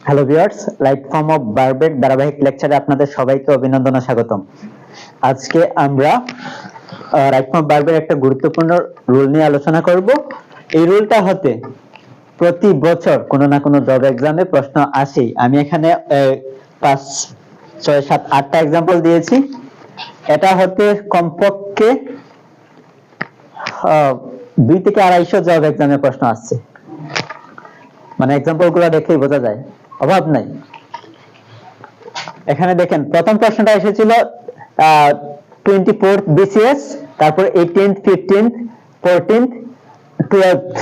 Hello viewers, right form of ভার্বের ধারাবাহিক লেকচারে আপনাদের সবাইকে অভিনন্দন ও স্বাগতম। আজকে আমরা রাইট ফর্ম অফ ভার্বের একটা গুরুত্বপূর্ণ রুল নিয়ে আলোচনা করব। এই রুলটা হতে প্রতি বছর কোনো না কোনো জব এক্সামে প্রশ্ন আসেই। আমি এখানে 5, 6, 7, 8টা এক্সাম্পল দিয়েছি। এটা হতে কমপক্ষে 2 থেকে 250 জব এক্সামে প্রশ্ন আসছে। মানে এক্সাম্পল গুলো দেখেই বোঝা যায় অভাব নাই। এখানে দেখেন প্রথম প্রশ্নটা এসেছিল 24th BCS, তারপর 18th, 15th, 14th, 12th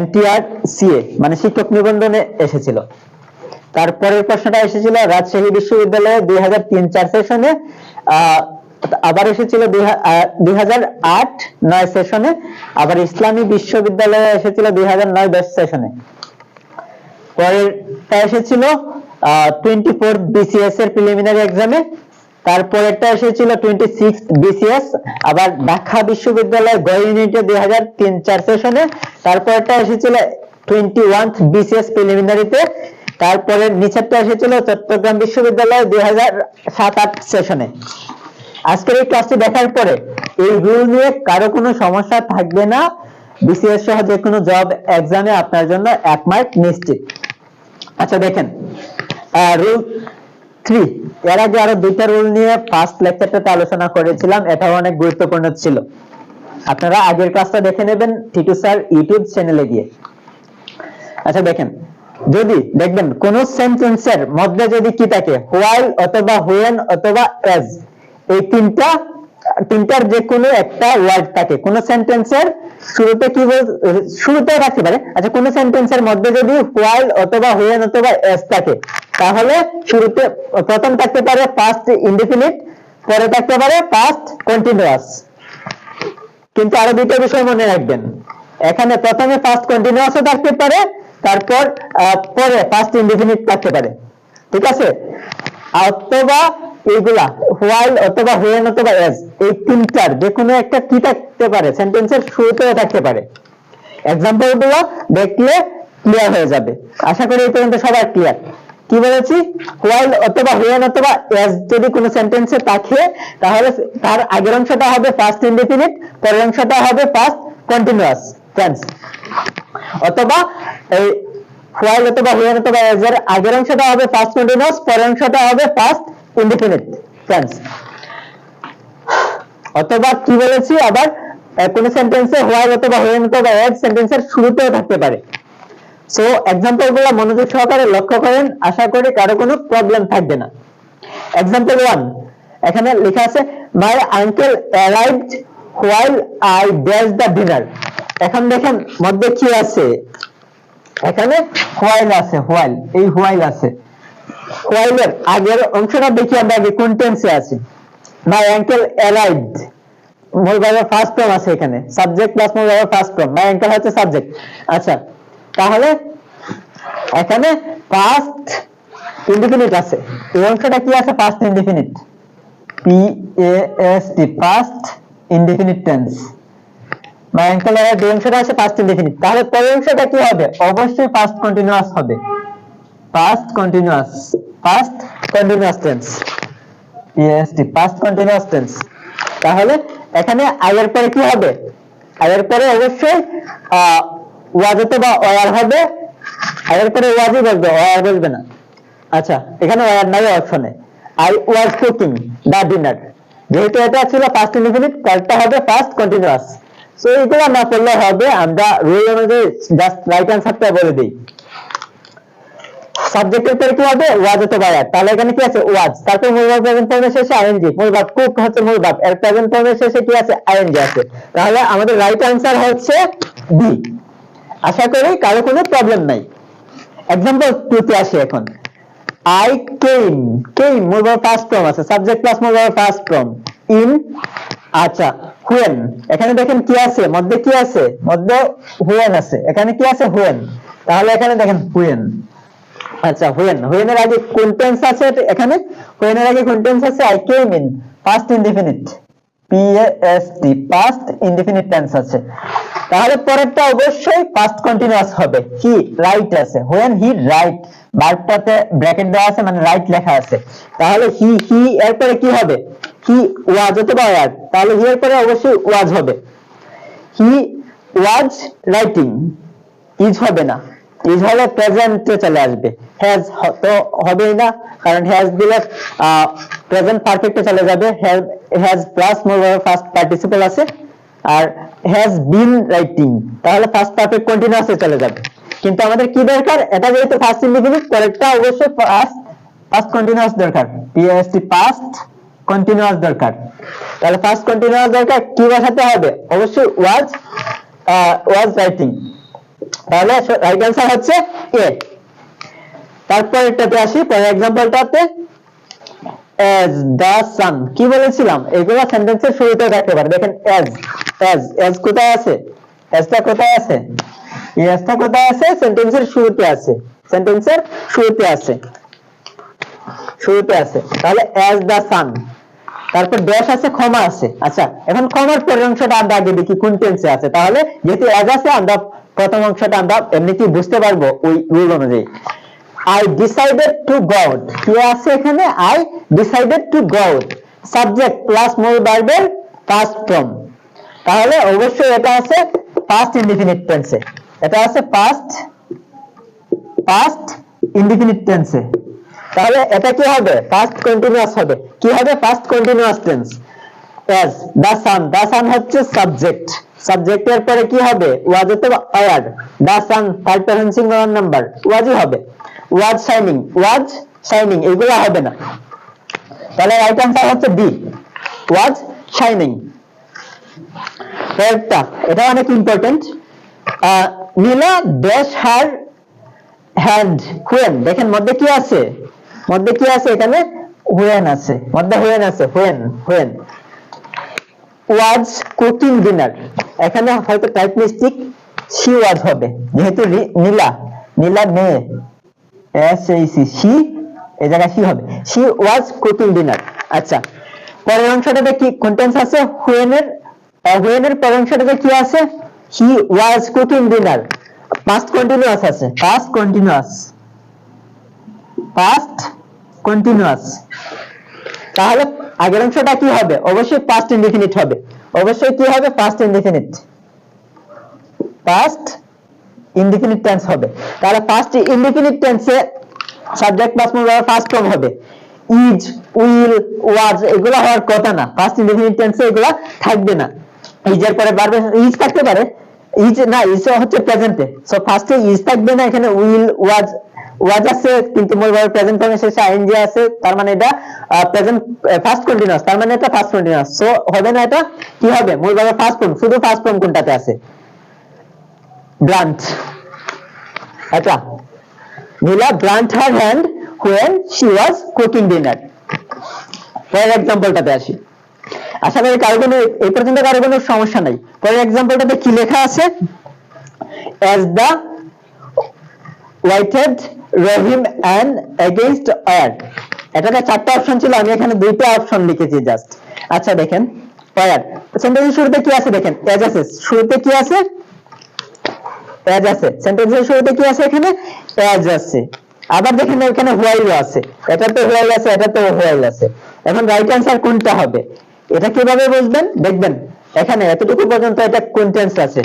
NTR CA মানে শিক্ষক নিবন্ধনে এসেছিল। তারপরের প্রশ্নটা এসেছিল রাজশাহী বিশ্ববিদ্যালয়ে 2003-04 সেশনে, আবার এসেছিল 2008-09 সেশনে, আবার ইসলামী বিশ্ববিদ্যালয়ে এসেছিল 2009-10 সেশনে। পরেরটা এসেছিল 24th BCS এর প্রিলিমিনারি এক্সামে, তারপরেরটা এসেছিল 26th BCS, আবার ঢাকা বিশ্ববিদ্যালয় গ ইউনিটে 2003-04 সেশনে, তারপরেরটা এসেছিল 21th BCS প্রিলিমিনারিতে, তারপরে নিচেরটা এসেছিল চট্টগ্রাম বিশ্ববিদ্যালয় 2007-08 সেশনে। আজকের এই ক্লাসটি দেখার পরে এই রুল নিয়ে কারো কোনো সমস্যা থাকবে না। বিসিএস সহ যে কোনো জব এক্সামে আপনার জন্য 1 মার্ক নিশ্চিত। আচ্ছা দেখেন, রুল 3, এর আগে আরো 2টা রুল নিয়ে ফার্স্ট লেকচারটাতে আলোচনা করেছিলাম, এটাও অনেক গুরুত্বপূর্ণ ছিল। আপনারা আগের ক্লাসটা দেখে নেবেন টিটু স্যার ইউটিউব চ্যানেলে গিয়ে। আচ্ছা দেখেন, যদি দেখবেন কোন সেন্টেন্সের মধ্যে যদি কি থাকে, হোয়াইল অথবা হোয়েন অথবা এজ, এই তিনটার যে কোনো একটা ওয়ার্ড থাকে কোন সেন্টেন্সের শুরুতে, কি শুরুতে রাখতে পারে। আচ্ছা, কোন সেন্টেন্সের মধ্যে যদি হোয়াইল অথবা হোয়েন অথবা এজ থাকে, তাহলে শুরুতে প্রথম থাকতে পারে পাস্ট ইনডেফিনিট, পরে থাকতে পারে পাস্ট কন্টিনিউয়াস। কিন্তু আরো 2টা বিষয় মনে রাখবেন, এখানে প্রথমে পাস্ট কন্টিনিউয়াসও থাকতে পারে, তারপর পরে পাস্ট ইনডেফিনিট থাকতে পারে, ঠিক আছে? অথবা এইগুলা হোয়াইল অথবা হোয়েন অথবা এজ, এই তিনটার যে কোনো একটা কি থাকতে পারে, সেন্টেন্সের শুরুতেও থাকতে পারে। এক্সাম্পল গুলো দেখলে ক্লিয়ার হয়ে যাবে। আশা করি এই পর্যন্ত সবার ক্লিয়ার। কি বলেছি, হোয়াইল অথবা হোয়েন অথবা এজ যদি কোনো সেন্টেন্সে থাকে, তাহলে তার আগের অংশটা হবে পাস্ট ইনডেফিনিট, পরের অংশটা হবে পাস্ট কন্টিনিউয়াস টেন্স। অথবা এই হোয়াইল অথবা হোয়েন অথবা এজ এর আগের অংশটা হবে পাস্ট কন্টিনিউয়াস, পরের অংশটা হবে পাস্ট ইনডেফিনিট টেন্স। অথবা কি বলেছি, আবার কোন সেন্টেন্সে হোয়াইল অথবা হোয়েন অথবা এজ সেন্টেন্সের শুরুতেও থাকতে পারে। সো এক্সাম্পল গুলো মনোযোগ সহকারে লক্ষ্য করেন, আশা করি কারো কোনো প্রবলেম থাকবে না। এক্সাম্পল 1, এখানে লেখা আছে my uncle arrived while I dash the dinner. এখন দেখেন মধ্যে কি আছে, এখানে হোয়াইল আছে, হোয়াইল, এই হোয়াইল আছে। হোয়াইলের আগের অংশটা দেখি আমরা আগে কোন টেন্সে আছে। মাই আঙ্কেল অ্যারাইভড, মূল ভার্বের ফার্স্ট ফর্ম আছে এখানে, সাবজেক্ট প্লাস মূল ভার্বের ফার্স্ট ফর্ম, মাই আঙ্কেল হচ্ছে সাবজেক্ট। আচ্ছা, তাহলে এখানে পাস্ট ইনডেফিনিট আছে, এই অংশটা কি আছে, past indefinite, PAST, past indefinite tense. My uncle arrived, এই অংশটা আছে পাস্ট ইনডেফিনিট, তাহলে পরের অংশটা কি হবে, অবশ্যই পাস্ট কন্টিনিউয়াস হবে, past continuous, past continuous tense, PAST, past continuous tense. তাহলে এখানে আগের পরে কি হবে, আগের পরে অবশ্যই ওয়াজ অথবা ওয়ার হবে, আগের পরে ওয়াজই বলবে, ওয়ার বলবে না। আচ্ছা, এখানে ওয়ার নাই অপশনে, I was cooking the dinner, যেহেতু এটা ছিল পাস্ট ইনডেফিনিট, পরেরটা হবে পাস্ট কন্টিনিউয়াস। সো এইগুলো না করলে হবে, আমরা রুল অনুযায়ী জাস্ট রাইট অ্যান্সারটা বলে দিই। সাবজেক্টের পরে কি হবে, ওয়াজ অথবা ওয়ার, তাহলে এখানে কি আছে, ওয়াজ, তারপর মূল ভার্ব প্রেজেন্ট ফর্মের শেষে আইএনজি, মূল ভার্ব কুক হচ্ছে মূল ভার্ব, এর প্রেজেন্ট ফর্মের শেষে কি আছে, আইএনজি আছে। তাহলে আমাদের রাইট অ্যান্সার হচ্ছে বি। আশা করি কারো কোনো প্রবলেম নাই। এক্সাম্পল 2 তে আসি এখন। আই কেম, কেম মূল ভার্ব ফার্স্ট ফর্ম আছে, সাবজেক্ট প্লাস মূল ভার্ব ফার্স্ট ফর্ম, ইন। আচ্ছা, হোয়েন, এখানে দেখেন কি আছে, মধ্যে কি আছে, মধ্যে হোয়েন আছে, এখানে কি আছে, হোয়েন, তাহলে এখানে দেখেন হোয়েন। আচ্ছা, হোয়েন, হোয়েনের আগে কোন টেন্স আছে, এখানে হোয়েনের আগে কোন টেন্স আছে, I came in, past indefinite, PAST, past indefinite tense আছে। তাহলে পরেরটা অবশ্যই পাস্ট কন্টিনিউয়াস হবে। কি রাইট আছে, when he write, ভার্বটাতে ব্র্যাকেট দেওয়া আছে মানে রাইট লেখা আছে, তাহলে হি এরপরে কি হবে, হি ওয়াজ অথবা ওয়াজ, তাহলে হি এর পরে অবশ্যই ওয়াজ হবে। হি ওয়াজ রাইটিং, ইজ হবে না, ইজ হলে প্রেজেন্টে চলে আসবে, হ্যাজ তো হবেই না কারণ হ্যাজ দিলে প্রেজেন্ট পারফেক্টে চলে যাবে, has plus more first participle আছে, আর হ্যাজ বিন রাইটিং তাহলে ফার্স্ট পারফেক্ট কন্টিনিউয়াসে চলে যাবে। কিন্তু আমাদের কি দরকার, এটা যেহেতু ফার্স্ট ইনডিফিনিট পরেরটা অবশ্যই পাস্ট কন্টিনিউয়াস দরকার, পিএসটি পাস্ট কন্টিনিউয়াস দরকার। তাহলে ফার্স্ট কন্টিনিউয়াস দরকার, কি বসাতে হবে, অবশ্যই ওয়াজ রাইটিং, তাহলে রাইট অ্যান্সার হচ্ছে এ। তারপর এটাতে আসি, পরের एग्जांपलটাতে as the sun, কি বলেছিলাম এগুলো সেন্টেন্সের শুরুতে রাখতে পারে। দেখেন as কোথায় আছে, asটা কোথায় আছে, এই asটা কোথায় আছে, সেন্টেন্সের শুরুতে আছে, সেন্টেন্সের শুরুতে আছে, শুরুতে আছে, তাহলে as the sun, তারপর ড্যাশ আছে, কমা আছে। আচ্ছা এখন কমার পরের অংশটা আমরা আগে দেখি কোন টেন্সে আছে, তাহলে যেহেতু as আছে আমরা প্রথম অংশটা আমরা এমনিতেই বুঝতে পারবো ওই রুল অনুযায়ী। I decided to go out, কি আছে এখানে, I decided to go out, subject plus মূল ভার্বের past form, তাহলে অবশ্যই এটা আছে past indefinite tense এ, এটা আছে past indefinite tense এ, তাহলে এটা কি হবে, past continuous হবে। কি হবে, past continuous tense। as the sun হচ্ছে সাবজেক্ট, সাবজেক্টের পরে কি হবে, was অথবা were, the sun third person singular number, ওয়াজই হবে, was shining এগুলো হবে না, তাহলে রাইট অ্যান্সার হচ্ছে বি, was shining। পরেরটা এটা অনেক important, Nila dash her hand when, দেখেন মধ্যে কি আছে, মধ্যে কি আছে এখানে, when আছে, মধ্যে when আছে, when was cooking dinner, এখানে হয়তো টাইপ মিস্টেক, she was হবে, যেহেতু নীলা মেয়ে, she এই জায়গায় she হবে, she was cooking dinner। আচ্ছা পরের অংশটাতে কি কন্টেন্টস আছে, when এর পরের অংশটাতে কি আছে, he was cooking dinner, past continuous আছে, past continuous, তাহলে আগের অংশটা কি হবে, অবশ্যই past indefinite হবে, অবশ্যই কি হবে, past indefinite tense হবে। তাহলে past indefinite tense এ সাবজেক্ট প্লাস মূল ভার্ব ফার্স্ট ফর্ম হবে, ইজ উইল ওয়াজ এগুলো হওয়ার কথা না, past indefinite tense এ এগুলো থাকবে না। ইজের পরে ভার্ব ইজ থাকতে পারে, ইজ হচ্ছে প্রেজেন্টে, সো ফার্স্টে ইজ থাকবে না, এখানে উইল ওয়াজ আছে কিন্তু মূল ভার্ব প্রেজেন্ট ফর্মে শেষে আইএনজি আছে, তার মানে এটা প্রেজেন্ট ফার্স্ট কন্টিনিউয়াস, তার মানে এটা ফার্স্ট কন্টিনিউয়াস, সো হবে না, এটা কি হবে, মূল ভার্বের ফার্স্ট ফর্ম, শুধু ফার্স্ট ফর্ম কোনটাতে আছে, ব্রান্ট। আচ্ছা Nila burnt her hand when she was cooking dinner। পরের एग्जांपलটাতে আসি, আশা করি কারো কোনো এই পর্যন্ত কারো কোনো সমস্যা নাই। পরের एग्जांपलটাতে কি লেখা আছে, as the waited Rahim and against air, এটাতে চারটা অপশন ছিল, আমি এখানে দুইটা অপশন লিখেছি জাস্ট। আচ্ছা দেখেন পরের সেন্টেন্সের শুরুতে কি আছে, দেখেন as আছে, শুরুতে কি আছে, as আছে, সেন্টেন্সের শুরুতে কি আছে, এখানে as আছে, আবার দেখেন এখানে while আছে, এটাতে while আছে, এটাতে while আছে। এখন রাইট অ্যান্সার কোনটা হবে, এটা কিভাবে বুঝবেন, দেখবেন এখানে এতটুকু পর্যন্ত এটা কোন টেন্স আছে,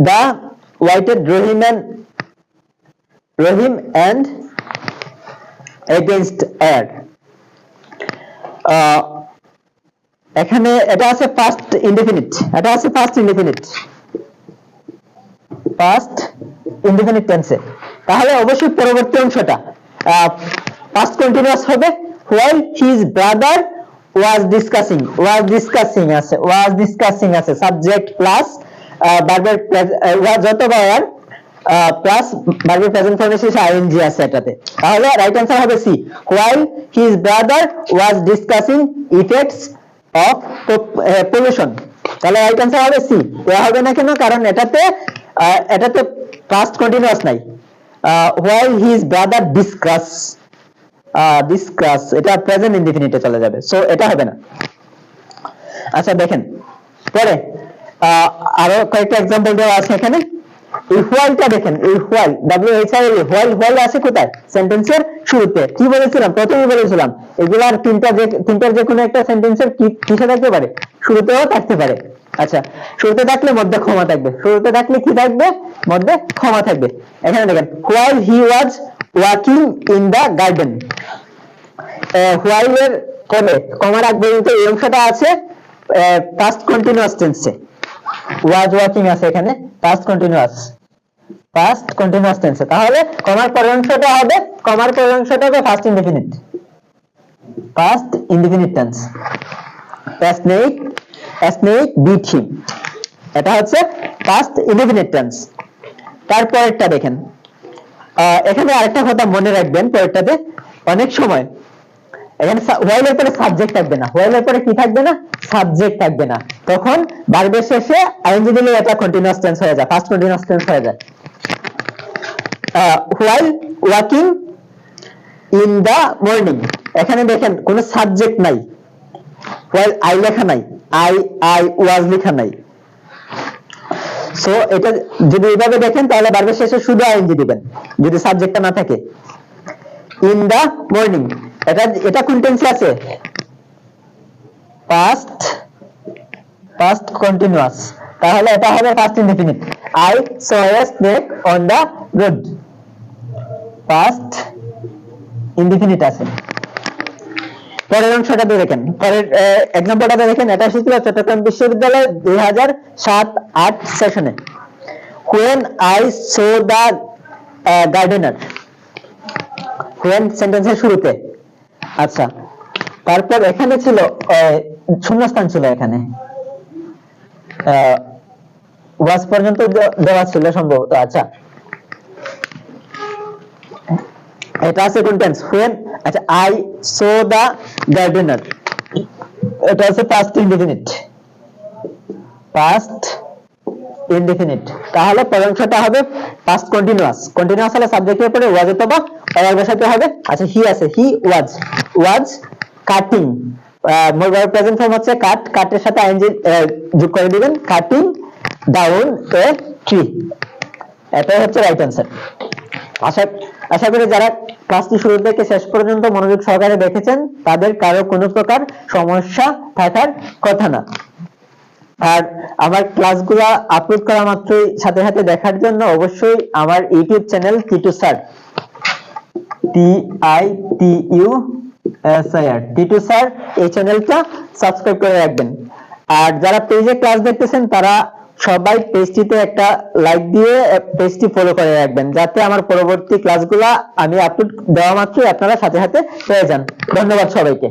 the waited Rahim and against air, এখানে এটা আছে past indefinite, এটা আছে past indefinite tense এ, তাহলে অবশ্যই পরবর্তী অংশটা past continuous হবে, while his brother was discussing আছে, সাবজেক্ট প্লাস ভার্বের was অথবা were প্লাস ভার্বের প্রেজেন্ট ফর্মে শেষে আইএনজি আছে এটাতে, তাহলে রাইট অ্যান্সার হবে C, while his brother was discussing effects of pollution, তাহলে রাইট অ্যান্সার হবে সি। এ হবে না কেন, কারণ এটাতে past continuous নাই, while his brother discuss এটা প্রেজেন্ট ইনডিফিনিটে চলে যাবে, সো এটা হবে না। আচ্ছা দেখেন পরে আরো কয়েকটা এক্সাম্পল দেওয়া আছে এখানে। এই হোয়াইলটা দেখেন, এই হোয়াইল হোয়াইল হোয়াইল আছে কোথায়? সেন্টেন্সের শুরুতে। কি বলেছিলাম? প্রথমেই বলেছিলাম এগুলার তিনটার যে কোনো একটা সেন্টেন্সের কিসে থাকতে পারে? শুরুতেও থাকতে পারে। আচ্ছা, শুরুতে থাকলে মধ্যে ক্ষমা থাকবে, শুরুতে থাকলে কি থাকবে? মধ্যে ক্ষমা থাকবে। এখানে দেখেন while he was walking in the garden, while এর পরে কমার আগ পর্যন্ত এই অংশটা আছে past continuous tense A. was walking আছে এখানে past continuous tense এ। তাহলে কমার পরের অংশটা হবে past indefinite tense। a snake beat him, এটা হচ্ছে past indefinite tense। তারপরেরটা দেখেন, এখানে আরেকটা কথা মনে রাখবেন, পরেরটাতে অনেক সময় এখানে while এর পরে সাবজেক্ট থাকবে না। while এর পরে কি থাকবে না? সাবজেক্ট থাকবে না। তখন ভার্বের শেষে আইএনজি দিলে এটা কন্টিনিউয়াস টেন্স হয়ে যায়, ফার্স্ট কন্টিনিউয়াস টেন্স হয়ে যায়। while walking in the morning, এখানে দেখেন কোনো সাবজেক্ট নাই, while I লেখা নাই, I was লেখা নাই। সো এটা যদি এইভাবে দেখেন তাহলে ভার্বের শেষে শুধু আইএনজি দিবেন যদি সাবজেক্টটা না থাকে। in the morning, এটা কোন টেন্সে আছে? past continuous, তাহলে এটা হবে past indefinite। I saw a snake on the road, past indefinite আছে। পরের অংশটা দেখেন, পরের এক্সাম্পলটা দেখেন, এটা এসেছিল চট্টগ্রাম বিশ্ববিদ্যালয়ের 2007-08 সেশনে। when I saw the gardener, when সেন্টেন্সের শুরুতে। আচ্ছা, তারপর এখানে ছিল শূন্যস্থান ছিল, এখানে was পর্যন্ত দেওয়া ছিল সম্ভবত। আচ্ছা, এটা আছে কোন টেন্স? when। আচ্ছা, I saw the gardener, এটা আছে past indefinite। তাহলে পরের অংশটা হবে past continuous হলে সাবজেক্টের পরে was অথবা or বসাতে হবে। আচ্ছা, he আছে, he was cutting, more verb present form হচ্ছে কাট, কাটের সাথে আইএনজি যোগ করে দিবেন, কাটিং ডাউন এ ট্রি। এটাই হচ্ছে রাইট অ্যান্সার। আশা করি যারা ক্লাসটি শুরু থেকে শেষ পর্যন্ত মনোযোগ সহকারে দেখেছেন তাদের কারো কোনো প্রকার সমস্যা থাকার কথা না। আর আমার ক্লাসগুলো আপলোড করা মাত্রই সাথে সাথে দেখার জন্য অবশ্যই আমার YouTube channel Titu sir, Titu sir এই চ্যানেলটা সাবস্ক্রাইব করে রাখবেন। আর যারা পেজে ক্লাস দেখতেছেন তারা সবাই পেজটিতে একটা লাইক দিয়ে পেজটি ফলো করে রাখবেন, যাতে আমার পরবর্তী ক্লাসগুলো আমি আপলোড দেওয়া মাত্রই আপনারা সাথে সাথে পেয়ে যান। ধন্যবাদ সবাইকে।